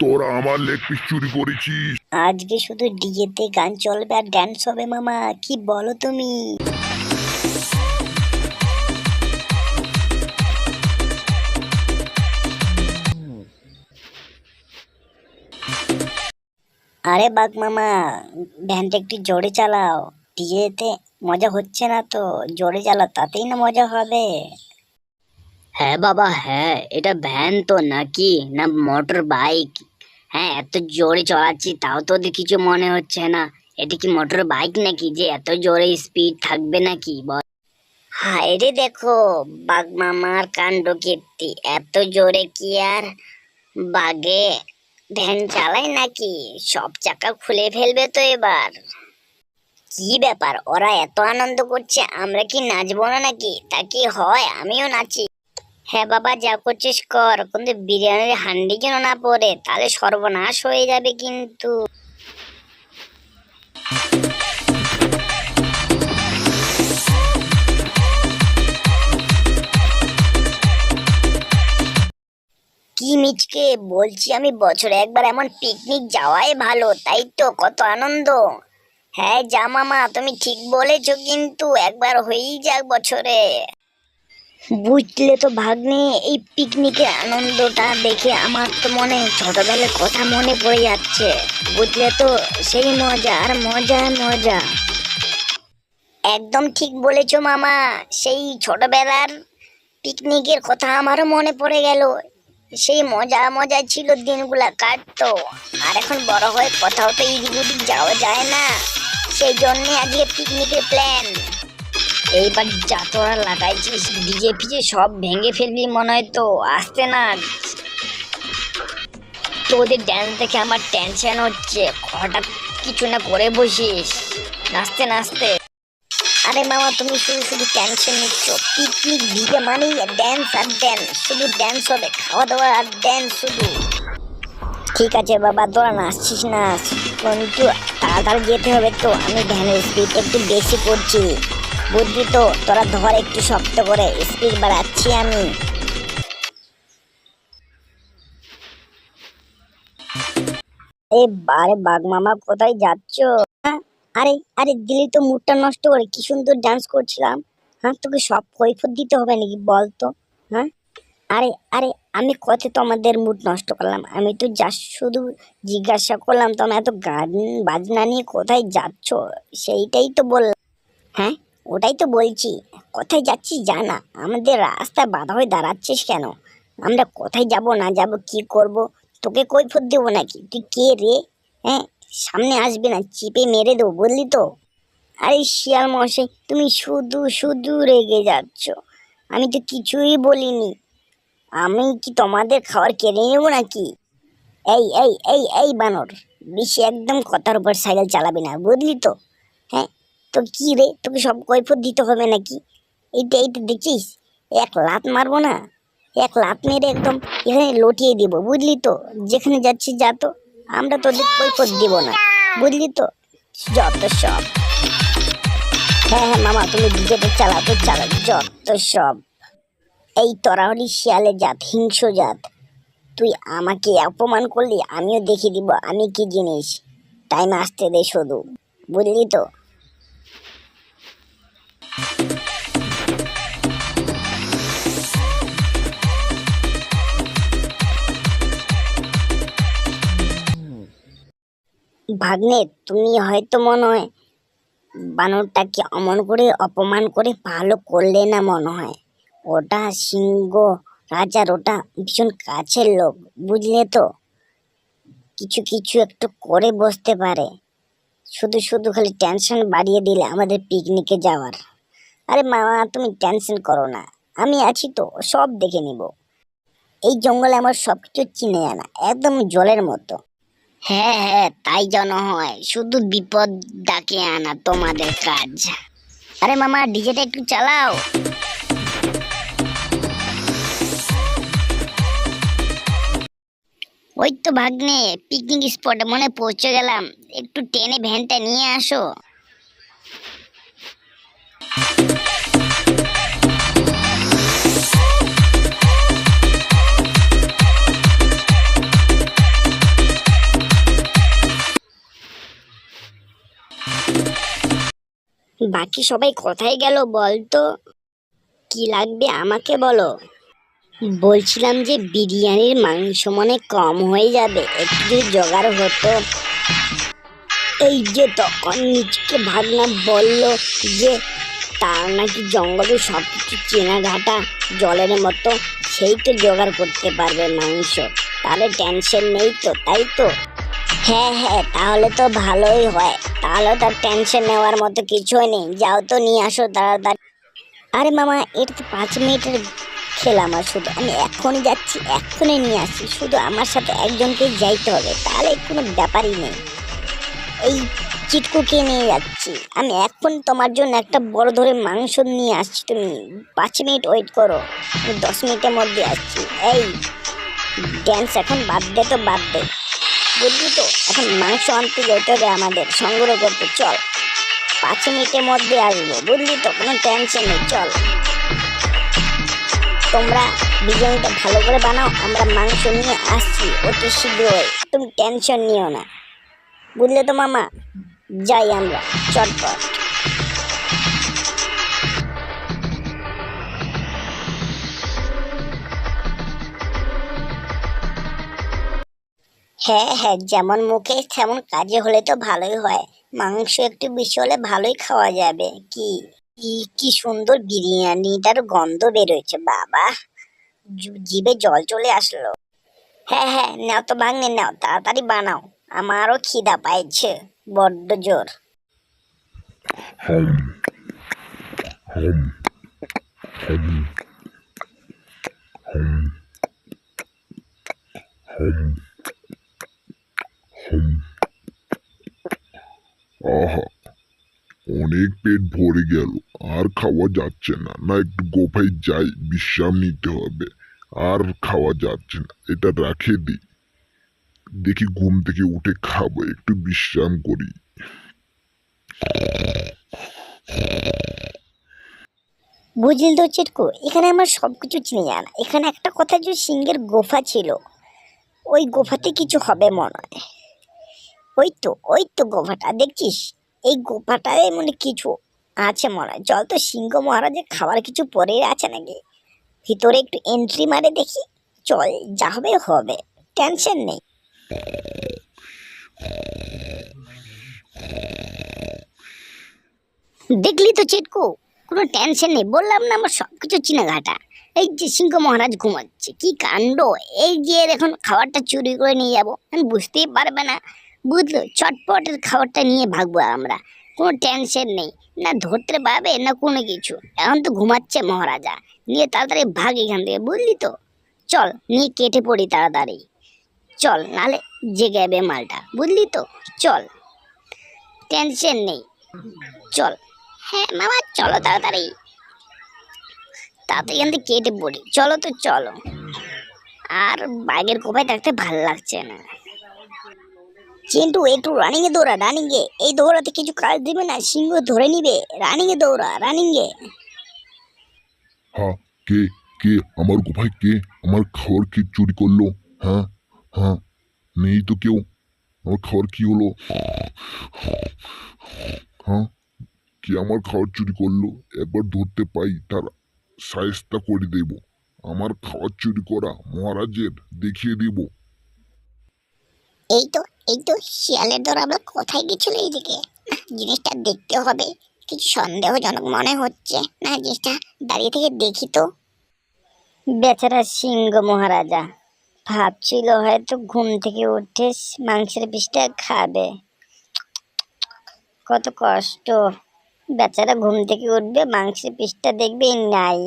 তোরা আমার leg piece চুরি করেছিস। আজকে শুধু ডিজেতে গান চলবে আর ড্যান্স হবে মামা, কি বলো তুমি? আরে বাঘ মামা, ভ্যানটা একটু জোরে চালাও। ডিজেতে মজা হচ্ছে না তো, জোরে চালাও, তাতেই না মজা হবে। হ্যাঁ বাবা হ্যাঁ, এটা ভ্যান তো নাকি না মোটর বাইক? হ্যাঁ, এত জোরে চালাচ্ছি তাও তো ওদের কিছু মনে হচ্ছে না। এটা কি মোটর বাইক নাকি যে এত জোরে স্পিড থাকবে নাকি বল? হায় রে দেখো বাঘ মামার কাণ্ড কীর্তি, এত জোরে কি আর বাগে ভ্যান চালায় নাকি? সব চাকা খুলে ফেলবে তো এবার। কি ব্যাপার, ওরা এত আনন্দ করছে, আমরা কি নাচবো না নাকি? তা কি হয়, আমিও নাচি। হ্যাঁ বাবা, যা করছিস কর, কিন্তু বিরিয়ানির হান্ডি যেন না পড়ে, তাহলে সর্বনাশ হয়ে যাবে কিন্তু। কি মিচকে বলছি, আমি বছরে একবার এমন পিকনিক যাওয়াই ভালো, তাই তো কত আনন্দ। হ্যাঁ যা মামা, তুমি ঠিক বলেছো, কিন্তু একবার হয়েই যাক বছরে। বুঝলে তো ভাগ্নে, এই পিকনিকের আনন্দটা দেখে আমার তো মনে ছোটবেলার কথা মনে পড়ে যাচ্ছে। বুঝলে তো, সেই মজা আর মজা মজা। একদম ঠিক বলেছো মামা, সেই ছোটবেলার পিকনিকের কথা আমারও মনে পড়ে গেল। সেই মজা মজা ছিল, দিনগুলা কাটতো। আর এখন বড় হয়ে কোথাও তো এদিক ওদিক যাওয়া যায় না, সেই জন্য আজকে পিকনিকের প্ল্যান। এইবার যা তোরা লাগাইছিস ডিজে ফিজে সব ভেঙে ফেলবি মনে হয় তো, আসতে না। তোদের ড্যান্স দেখে আমার টেনশন হচ্ছে, হঠাৎ কিছু না করে বসিস নাচতে নাচতে। আরে মামা, তুমি শুধু শুধু টেনশন নিচ্ছ। পিকনিক ডিজে মানেই ড্যান্স আর ড্যান্স, শুধু ড্যান্স হবে, খাওয়া দাওয়া আর ড্যান্স শুধু। ঠিক আছে বাবা, তোরা নাচছিস নাচ, কিন্তু তাড়াতাড়ি যেতে হবে তো। আমি ভ্যানের স্পিড একটু বেশি করছি, বুঝলি তো? তোরা ধর একটু শক্ত করে, স্পিড বাড়াচ্ছি আমি। আরে বাঘ মামা, কোথায় যাচ্ছ? আরে আরে, দিলি তো মুডটা নষ্ট করে, কি সুন্দর ডান্স করছিলাম। হ্যাঁ, তোকে সব কৈফিয়ত দিতে হবে নাকি বল তো? হ্যাঁ, আরে আরে, আমি কত তোমাদের মুড নষ্ট করলাম? আমি তো যা শুধু জিজ্ঞাসা করলাম, তোমরা এত গান বাজনা নিয়ে কোথায় যাচ্ছ সেইটাই তো বললাম। হ্যাঁ, ওটাই তো বলছি, কোথায় যাচ্ছিস জানা, আমাদের রাস্তায় বাধা হয়ে দাঁড়াচ্ছিস কেন? আমরা কোথায় যাব না যাব কি করব, তোকে কৈফিয়ত দেবো নাকি? তুই কে রে? হ্যাঁ, সামনে আসবি না, চিপে মেরে দেবো, বুঝলি তো? আরে শিয়াল মশাই, তুমি শুধু শুধু রেগে যাচ্ছ। আমি তো কিছুই বলিনি। আমি কি তোমাদের খাবার কেড়ে নেবো নাকি? এই বানর, বেশি একদম কথার উপর সাইকেল চালাবি না, বুঝলি তো? হ্যাঁ, তো কি রে, তোকে সব কৈফিয়ত দিতে হবে নাকি? এইটা দেখছিস, এক লাত মারবো না, এক লাত মেরে একদম এখানে লটিয়ে দিব, বুঝলি তো? যেখানে যাচ্ছিস যা তো, আমরা তোদের কৈফিয়ত দিব না, বুঝলি তো? যত সব। হ্যাঁ হ্যাঁ মামা, তুমি ডিজেটা চালাও তো চালাও, যত সব। এই তোরা হলি শিয়ালের জাত, হিংস্র জাত। তুই আমাকে অপমান করলি, আমিও দেখিয়ে দিব আমি কি জিনিস। টাইম আসতে দে শুধু, বুঝলি তো? ভাগ্নে, তুমি হয়তো মনে হয় বানরটাকে অমন করে অপমান করে ভালো করলে না মনে হয়। ওটা সিংহ রাজার, ওটা ভীষণ কাছের লোক, বুঝলে তো? কিছু কিছু একটু করে বসতে পারে, শুধু শুধু খালি টেনশন বাড়িয়ে দিলে আমাদের পিকনিকে যাওয়ার। আরে মামা, তুমি টেনশন করো না, আমি আছি তো, সব দেখে নিব। এই জঙ্গলে আমার সবকিছু চিনে জানা, একদম জলের মতো। হ্যাঁ হ্যাঁ, তাই যেন হয়, শুধু বিপদ ডাকে আনা তোমাদের কাজ। আরে মামা, ডিজেটা একটু চালাও। ওই তো ভাগ্নে, পিকনিক স্পটে মনে পৌঁছে গেলাম, একটু টেনে ভ্যানটা নিয়ে আসো। বাকি সবাই কোথায় গেল বলতো? কি লাগবে আমাকে বলো। বলছিলাম যে বিরিয়ানির মাংস মনে কম হয়ে যাবে, একটু যদি জোগাড় হতো। এই যে তখন নিজকে ভাগনা বলল যে তার নাকি জঙ্গলে সবকিছু চেনা ঘাটা জলের মতো, সেই তো জোগাড় করতে পারবে মাংস, তাহলে টেনশন নেই তো, তাই তো? হ্যাঁ হ্যাঁ, তাহলে তো ভালোই হয়, তাহলে তার টেনশন নেওয়ার মতো কিছুই নেই। যাও তো নিয়ে আসো তাড়াতাড়ি। আরে মামা, এটা তো 5 মিনিটের খেলা আমার, শুধু আমি এখনই যাচ্ছি, এখনই নিয়ে আসছি, শুধু আমার সাথে একজনকে যাইতে হবে, তাহলে কোনো ব্যাপারই নেই। এই চিটকুকে নিয়ে যাচ্ছি আমি এখন, তোমার জন্য একটা বড় ধরে মাংস নিয়ে আসছি, তুমি 5 মিনিট ওয়েট করো, আমি 10 মিনিটের মধ্যে আসছি। এই ড্যান্স এখন বাদ দে তো, বাদ দে, বুঝলি তো? এখন মাংস আনতে যেতে হবে আমাদের, সংগ্রহ করতে, চল। 5 মিনিটের মধ্যে আসবো, বুঝলি তো, কোনো টেনশন নেই, চল। তোমরা বিরিয়ানিটা ভালো করে বানাও, আমরা মাংস নিয়ে আসছি অতি শীঘ্রই, তুমি টেনশন নিও না, বুঝলে তো মামা? যাই আমরা চটপট। হ্যাঁ হ্যাঁ, যেমন মুখে তেমন কাজে হলে তো ভালোই হয়, মাংস একটু বেশি হলে ভালোই খাওয়া যাবে। কি কি কি সুন্দর বিরিয়ানিটার গন্ধ বেরোচ্ছে, বাবা, জিভে জল চলে আসলো। হ্যাঁ হ্যাঁ, নাও তো ভাগ্নে, নাও তাড়াতাড়ি বানাও, আমারও খিদা পাইছে বড্ড জোর। হাম হাম হাম হাম হাম হাম। আহা, অনেক পেট ভরে গেল, আর খাওয়া যাচ্ছে না। না একটু গোফায় যাই, বিশ্রাম নিতে হবে। আর খাওয়া যাচ্ছে না, এটা রাখে দিই, দেখি ঘুম থেকে উঠে খাবো, একটু বিশ্রাম করি। বুঝলি তো চিটকু, এখানে আমার সবকিছু চিনে যায় না, এখানে একটা কথা যে সিংহের গোফা ছিল, ওই গোফাতে কিছু হবে মনে হয়। ওই তো গোফাটা দেখছিস, এই গোফাটায় মানে কিছু আছে মনে হয়। চল তো, সিংহ মহারাজের খাবার কিছু পরে আছে নাকি, ভিতরে একটু এন্ট্রি মারে দেখি। চল, যা হবে হবে, টেনশন নেই। দেখলি তো চিটকু, কোনো টেনশন নেই, বললাম না আমার সবকিছু চিনা ঘাটা। এই যে সিংহ মহারাজ ঘুমাচ্ছে, কি কাণ্ড! এই যে এর এখন খাবারটা চুরি করে নিয়ে যাবো, আমি বুঝতেই পারবে না, বুঝলো? চটপটের খাবারটা নিয়ে ভাগবো আমরা, কোনো টেনশন নেই, না ধরতে পারবে না কোনো কিছু। এখন তো ঘুমাচ্ছে মহারাজা, নিয়ে তাড়াতাড়ি ভাগ এখান থেকে, বুঝলি তো? চল, নিয়ে কেটে পড়ি তাড়াতাড়ি, চল, নালে জেগে যাবে মালটা, বুঝলি তো? চল, টেনশন নেই, চল। হ্যাঁ মামা, চলো তাড়াতাড়ি, তাতে এখান থেকে কেটে পড়ি, চলো তো চলো। আর বাঘের কোপায় থাকতে ভাল লাগছে না। চিন্টু, একটু রানিং এ দৌড়া, রানিং এ, এই দৌড়াতে কিছু কাজ দিবে না, সিংহ ধরে নিবে, রানিং এ দৌড়া, রানিং এ। হ্যাঁ, কে কে আমার গোফায় কে আমার খাবার কি চুরি করলো? হ্যাঁ হ্যাঁ, নেই তো কেউ, আমার খাবার কি হলো? হ্যাঁ, কে আমার খাবার চুরি করলো? একবার ধরতে পাই তার সায়েস্তা করে দেব। আমার খাবার চুরি করা মহারাজের দেখিয়ে দিব। এই তো, এই তো শিয়ালের দৌড়, আমরা কোথায় গেছিল এইদিকে? জিনিসটা দেখতে হবে, কিছু সন্দেহজনক মনে হচ্ছে না, জিনিসটা দাঁড়িয়ে থেকে দেখি তো। বেচারা সিংহ মহারাজা ভাবছিল হয়তো ঘুম থেকে উঠে মাংসের পিসটা খাবে, কত কষ্ট। বেচারা ঘুম থেকে উঠবে, মাংসের পিসটা দেখবে নাই।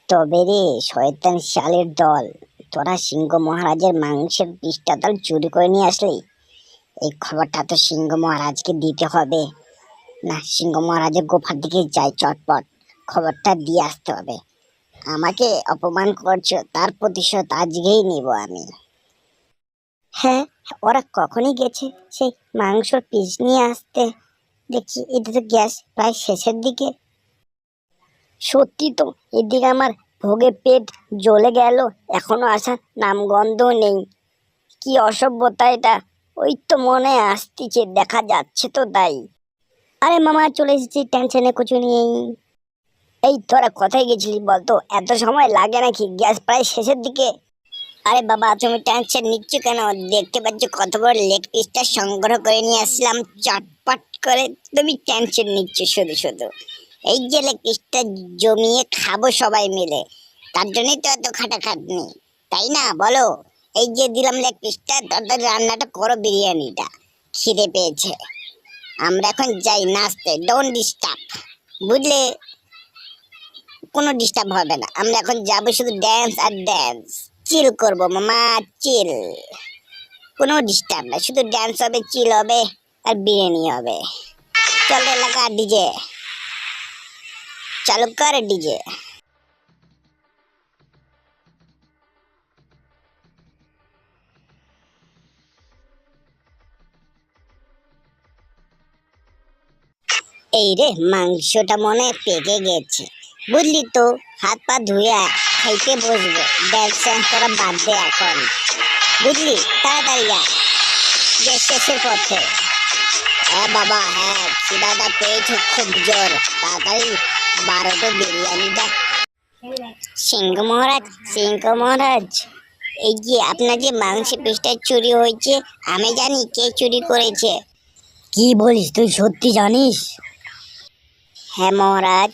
তবে রে শয়তান শিয়ালের দল, তোরা সিংহ মহারাজের মাংসের পিসটা তাহলে চুরি করে নিয়ে আসলি, এই খবরটা তো সিংহ মহারাজকে দিতে হবে। না, সিংহ মহারাজের গোফার দিকে যাই, চটপট খবরটা দিয়ে আসতে হবে। আমাকে অপমান করছো, তার প্রতিশোধ আজকেই নিব আমি। হ্যাঁ, ওরা কখনই গেছে সেই মাংসর পিস নিয়ে আসতে? দেখি এটা তো গ্যাস প্রায় শেষের দিকে। সত্যি তো, এদিকে আমার ভোগে পেট জ্বলে গেল, এখনো আসার নামগন্ধ নেই। কি অসভ্যতা এটা! ওই তো মনে আসতেছে, দেখা যাচ্ছে তো তাই। আরে মামা চলে এসেছি, টেনশনে কিছু নেই। এই তোরা কোথায় গেছিলি বলতো? এত সময় লাগে নাকি? গ্যাস প্রায় শেষের দিকে। আরে বাবা তুমি টেনশন নিচ্ছ কেন? দেখতে পাচ্ছ কত বড় লেগ পিসটা সংগ্রহ করে নিয়ে আসলাম চটপট করে। তুমি টেনশন নিচ্ছ শুধু শুধু। এই যে লেগ পিসটা জমিয়ে খাবো সবাই মিলে, তার জন্যই তো এত খাটাখাটনি, তাই না বলো? এই যে দিলাম লেগ পিসটা, তাড়াতাড়ি রান্নাটা করো, বিরিয়ানিটা খিদে পেয়েছে। আমরা এখন যাই নাচতে, ডোন্ট ডিস্টার্ব, বুঝলে? কোনো ডিস্টার্ব হবে না, আমরা এখন যাবো শুধু ড্যান্স আর ড্যান্স। চিল করবো মামা, চিল। কোনো ডিস্টার্ব না, শুধু ড্যান্স হবে, চিল হবে আর বিরিয়ানি হবে। চল এলাকা ডিজে চালু কর, ডিজে। এই রে মাংসটা মনে হয় পেকে গেছে, বুঝলি তো? হাত পা ধুয়ে খাইতে বসবো, ড্যান্স ট্যান্স করা বাদ দে এখন, বুঝলি? তাড়াতাড়ি যা, যে শেষের পথে। হ্যাঁ বাবা হ্যাঁ, খিদাটা পেয়েছে খুব জোর, তাড়াতাড়ি 12টা বিরিয়ানিটা। সিংহ মহারাজ, সিংহ মহারাজ, এই যে আপনার যে মাংসের পিসটা চুরি হয়েছে, আমি জানি কে চুরি করেছে। কি বলিস, তুই সত্যি জানিস? হ্যাঁ মহারাজ,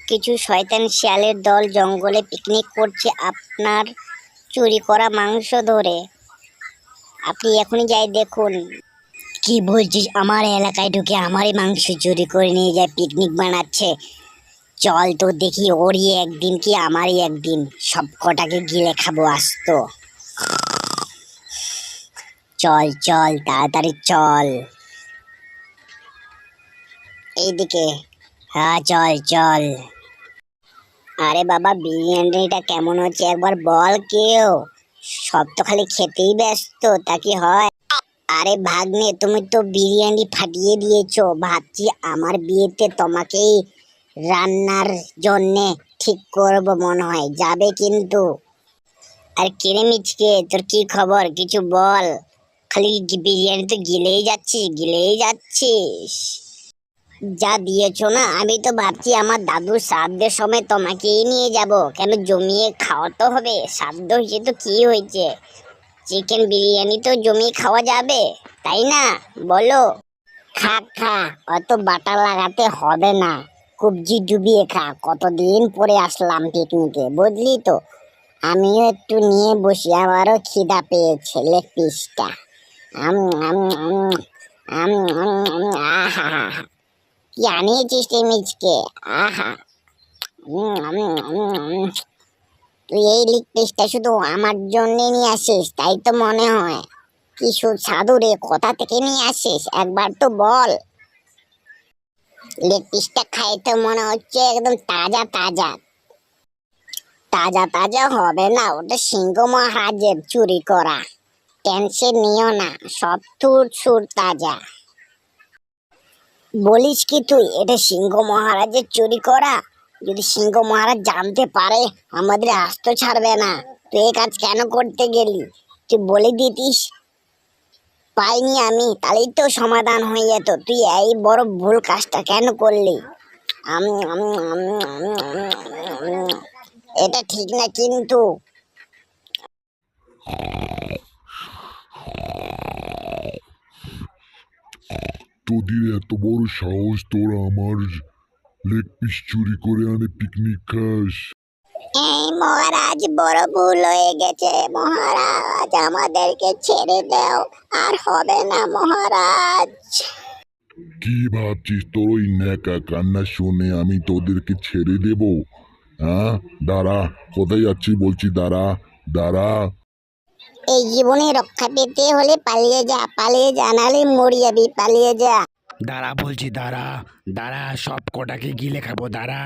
কিছু শয়তান শিয়ালের দল জঙ্গলে পিকনিক করছে আপনার চুরি করা মাংস ধরে। আপনি এখনই যাই দেখুন। কি বলছিস? আমার এলাকায় ঢুকে আমারই মাংস চুরি করে নিয়ে যায়, পিকনিক বানাচ্ছে? চল তো দেখি, ওরই একদিন কি আমারই একদিন, সব কটাকে গিলে খাবো আসতো। চল চল তাড়াতাড়ি চল এইদিকে। হ্যাঁ চল চল। আরে বাবা বিরিয়ানিটা কেমন হচ্ছে একবার বল কেউ? সব তো খালি খেতেই ব্যস্ত, তা কি হয়? আরে ভাগ্নে, তুমি তো বিরিয়ানি ফাটিয়ে দিয়েছো। ভাবছি আমার বিয়েতে তোমাকেই রান্নার জন্যে ঠিক করব মনে হয়, যাবে কিন্তু? আর কিরে মিচকে, তোর কি খবর? কিছু বল। খালি বিরিয়ানি তো গিলেই যাচ্ছিস, গিলেই যাচ্ছিস। যা দিয়েছো না, আমি তো ভাবছি আমার দাদুর শ্রাদ্ধের সময় তোমাকেই নিয়ে যাব। কেন, জমিয়ে খাওয়া তো হবে, শ্রাদ্ধ হয়েছে তো কি হয়েছে, চিকেন বিরিয়ানি তো জমিয়ে খাওয়া যাবে, তাই না বলো? খা খা, অত বাটা লাগাতে হবে না, কবজি ডুবিয়ে খা। কতদিন পরে আসলাম পিকনিকে, বুঝলি তো? আমিও একটু নিয়ে বসি, আমারও খিদা পেয়েছে। লেগ পিসটা আম আম আম আম আম আম, আহা, কি আনিয়েছিস তুই মিচকে? আহা, আম আম আম। তুই এই লেগ পিসটা শুধু আমার জন্য নিয়ে আসিস তাই তো মনে হয়। কি সুস্বাদু রে, কোথা থেকে নিয়ে আসিস একবার তো বল। লেগ পিসটা খাই তো মনে হচ্ছে একদম তাজা তাজা। তাজা তাজা হবে না, ওটা সিংহ মহারাজের চুরি করা। টেনশন নিও না, সব তুর সুর তাজা। বলিস কি তুই, এটা সিংহ মহারাজের চুরি করা? যদি সিংহ মহারাজ জানতে পারে আমাদের আস্ত ছাড়বে না। তুই এই কাজ কেন করতে গেলি? তুই বলে দিতিস, পাইনি আমি, তাহলেই তো সমাধান হয়ে যেত। তুই এই বড় ভুল কাজটা কেন করলি? আম, আম, আম, আম, আম, এটা ঠিক না কিন্তু। তোদের এত বড় সাহস, তোরা আমার লেগ পিস চুরি করে আনে পিকনিক খাস? এই মহারাজ, বড় ভুল হয়ে গেছে মহারাজ, আমাদেরকে ছেড়ে দাও, আর হবে না মহারাজ। কি ভাবছিস, তোর ওই ন্যাকা কান্না শুনে আমি তোদেরকে ছেড়ে দেব? হ্যাঁ দাঁড়া, কোথায় যাচ্ছি বলছি, দাঁড়া দাঁড়া। এই জীবনে রক্ষা পেতে হলে পালিয়ে যা, পালিয়ে যা, নাহলে মরে যাবি, পালিয়ে যা। দাঁড়া বলছি, দাঁড়া দাঁড়া, সব কটাকে গিলে খাবো, দাঁড়া।